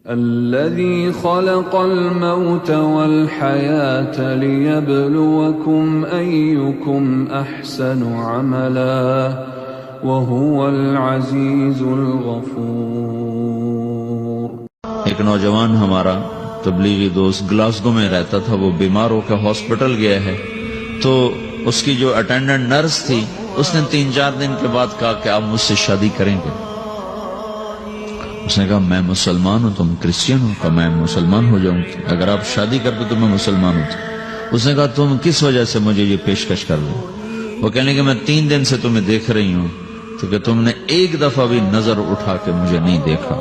الذي خلق الموت والحياة ليبلوكم أيكم أحسن عملا وهو العزيز الغفور۔ ایک نوجوان ہمارا تبلیغی دوست گلاسگو میں رہتا تھا، وہ بیمار ہو کے ہاسپٹل گیا ہے، تو اس کی جو اٹینڈنٹ نرس تھی اس نے 3-4 دن کے بعد کہا کہ آپ مجھ سے شادی کریں گے؟ اس نے کہا میں مسلمان ہوں، تم کرسچن ہو؟ کہا میں مسلمان ہو جاؤں، اگر آپ شادی کرتے تو میں مسلمان ہوں۔ اس نے کہا تم کس وجہ سے مجھے یہ پیشکش کر دو؟ وہ کہنے کہ میں 3 دن سے تمہیں دیکھ رہی ہوں تو کہ تم نے ایک دفعہ بھی نظر اٹھا کے مجھے نہیں دیکھا،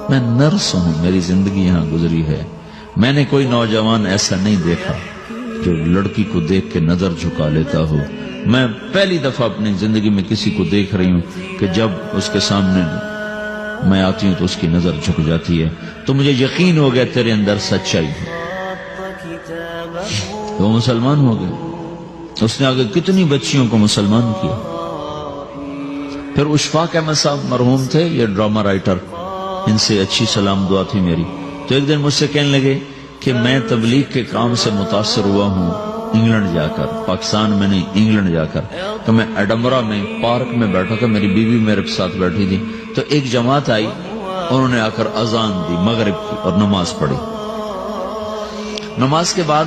میں نرس ہوں، میری زندگی یہاں گزری ہے، میں نے کوئی نوجوان ایسا نہیں دیکھا جو لڑکی کو دیکھ کے نظر جھکا لیتا ہو، میں پہلی دفعہ اپنی زندگی میں کسی کو دیکھ رہی ہوں کہ جب اس کے سامنے میں آتی ہوں تو اس کی نظر جھک جاتی ہے، تو مجھے یقین ہو گیا تیرے اندر سچائی ہے۔ تو مسلمان ہو گئے۔ اس نے آگے کتنی بچیوں کو مسلمان کیا۔ پھر اشفاق احمد صاحب مرحوم تھے، یہ ڈرامہ رائٹر، ان سے اچھی سلام دعا تھی میری، تو ایک دن مجھ سے کہنے لگے کہ میں تبلیغ کے کام سے متاثر ہوا ہوں انگلینڈ جا کر، پاکستان میں نہیں، انگلینڈ جا کر۔ تو میں ایڈنبرا میں پارک میں بیٹھا تھا، میری بیوی میرے ساتھ بیٹھی تھی، تو ایک جماعت آئی، انہوں نے آ کر اذان دی مغرب کی اور نماز پڑھی۔ نماز کے بعد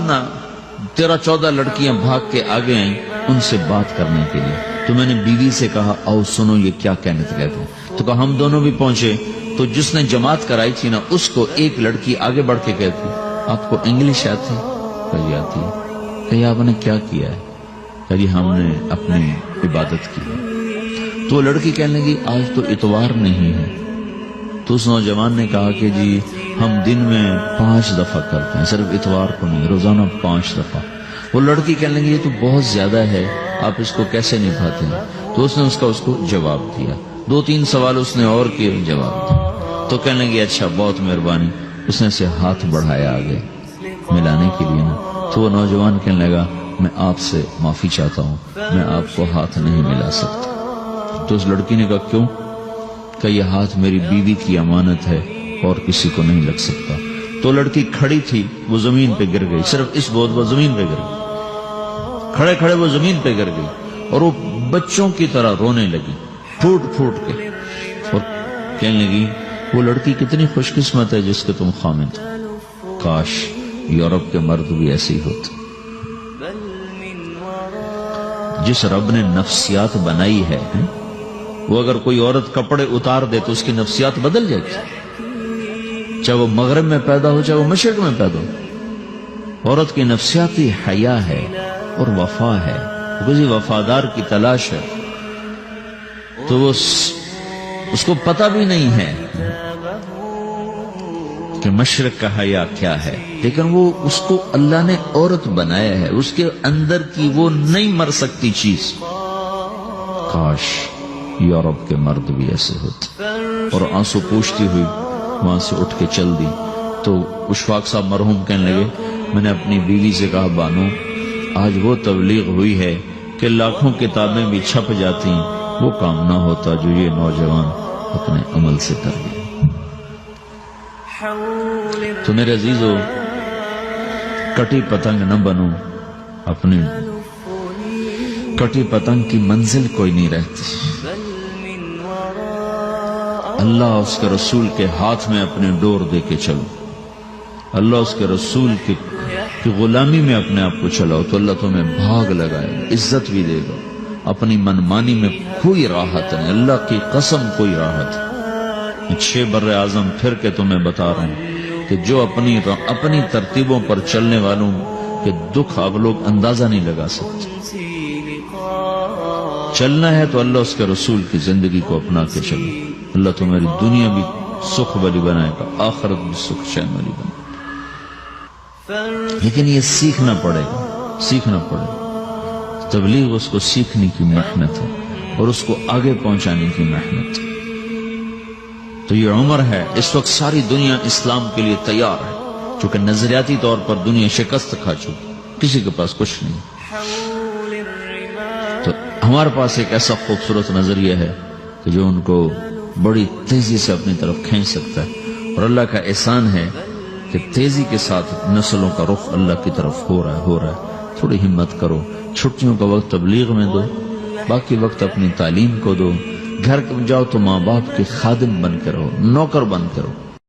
13-14 لڑکیاں بھاگ کے آگے آئیں ان سے بات کرنے کے لیے، تو میں نے بیوی سے کہا آؤ سنو یہ کیا کہنے کہتے ہیں، تو کہا ہم دونوں بھی پہنچے، تو جس نے جماعت کرائی تھی اس کو ایک لڑکی آگے بڑھ کے کہتی آپ کو انگلش آتی؟ کہی آتی ہے۔ کہ آپ نے کیا کیا ہے؟ کہ جی ہم نے اپنی عبادت کی۔ تو لڑکی کہنے لگی آج تو اتوار نہیں ہے، تو اس نوجوان نے کہا کہ جی ہم دن میں 5 دفعہ کرتے ہیں، صرف اتوار کو نہیں، روزانہ 5 دفعہ۔ وہ لڑکی کہنے لگی یہ تو بہت زیادہ ہے، آپ اس کو کیسے نبھاتے ہیں؟ تو اس نے اس کو جواب دیا، 2-3 سوال اس نے اور کیے، جواب دیا۔ تو کہنے لگی اچھا بہت مہربانی، اس نے سے ہاتھ بڑھایا آگے ملانے کے لیے تو وہ نوجوان کہنے لگا میں آپ سے معافی چاہتا ہوں، میں آپ کو ہاتھ نہیں ملا سکتا۔ تو اس لڑکی نے کہا کیوں؟ کہ یہ ہاتھ میری بیوی کی امانت ہے اور کسی کو نہیں لگ سکتا۔ تو لڑکی کھڑی تھی، وہ زمین پہ گر گئی، صرف اس بہت وہ زمین پہ گر گئی، کھڑے کھڑے وہ زمین پہ گر گئی، اور وہ بچوں کی طرح رونے لگی پھوٹ پھوٹ کے، اور کہنے لگی وہ لڑکی کتنی خوش قسمت ہے جس کے تم خامد، کاش یورپ کے مرد بھی ایسے ہی ہوتے۔ جس رب نے نفسیات بنائی ہے وہ اگر کوئی عورت کپڑے اتار دے تو اس کی نفسیات بدل جائے گی، چاہے وہ مغرب میں پیدا ہو چاہے وہ مشرق میں پیدا ہو۔ عورت کی نفسیاتی حیا ہے اور وفا ہے، کسی وفادار کی تلاش ہے، تو وہ اس کو پتہ بھی نہیں ہے کہ مشرق کا حیا کیا ہے، لیکن وہ اس کو اللہ نے عورت بنایا ہے، اس کے اندر کی وہ نہیں مر سکتی چیز۔ کاش یورپ کے مرد بھی ایسے ہوتے۔ اور آنسو پوچھتی ہوئی وہاں سے اٹھ کے چل دی۔ تو اشفاق صاحب مرحوم کہنے لگے میں نے اپنی بیوی سے کہا بانو آج وہ تبلیغ ہوئی ہے کہ لاکھوں کتابیں بھی چھپ جاتی، وہ کام نہ ہوتا جو یہ نوجوان اپنے عمل سے کر گئے۔ تو میرے عزیزو کٹی پتنگ نہ بنو، اپنی کٹی پتنگ کی منزل کوئی نہیں رہتی۔ اللہ اس کے رسول کے ہاتھ میں اپنے ڈور دے کے چلو، اللہ اس کے رسول کی غلامی میں اپنے آپ کو چلاؤ تو اللہ تمہیں بھاگ لگائے گا، عزت بھی دے گا۔ اپنی منمانی میں کوئی راحت نہیں، اللہ کی قسم کوئی راحت نہیں۔ 6 بر اعظم پھر کے تمہیں بتا رہا ہوں کہ جو اپنی ترتیبوں پر چلنے والوں کے دکھ آپ لوگ اندازہ نہیں لگا سکتے۔ چلنا ہے تو اللہ اس کے رسول کی زندگی کو اپنا کے چلو، اللہ تمہاری دنیا بھی سکھ والی بنائے گا، آخرت بھی سکھ چین والی بنائے گا۔ لیکن یہ سیکھنا پڑے گا، سیکھنا پڑے گا۔ تبلیغ اس کو سیکھنے کی محنت ہے اور اس کو آگے پہنچانے کی محنت ہے۔ تو یہ عمر ہے، اس وقت ساری دنیا اسلام کے لیے تیار ہے، چونکہ نظریاتی طور پر دنیا شکست کھا چکی، کسی کے پاس کچھ نہیں۔ تو ہمارے پاس ایک ایسا خوبصورت نظریہ ہے کہ جو ان کو بڑی تیزی سے اپنی طرف کھینچ سکتا ہے، اور اللہ کا احسان ہے کہ تیزی کے ساتھ نسلوں کا رخ اللہ کی طرف ہو رہا ہے. تھوڑی ہمت کرو، چھٹیوں کا وقت تبلیغ میں دو، باقی وقت اپنی تعلیم کو دو. گھر جاؤ تو ماں باپ کے خادم بن کے رہو، نوکر بن کے رہو.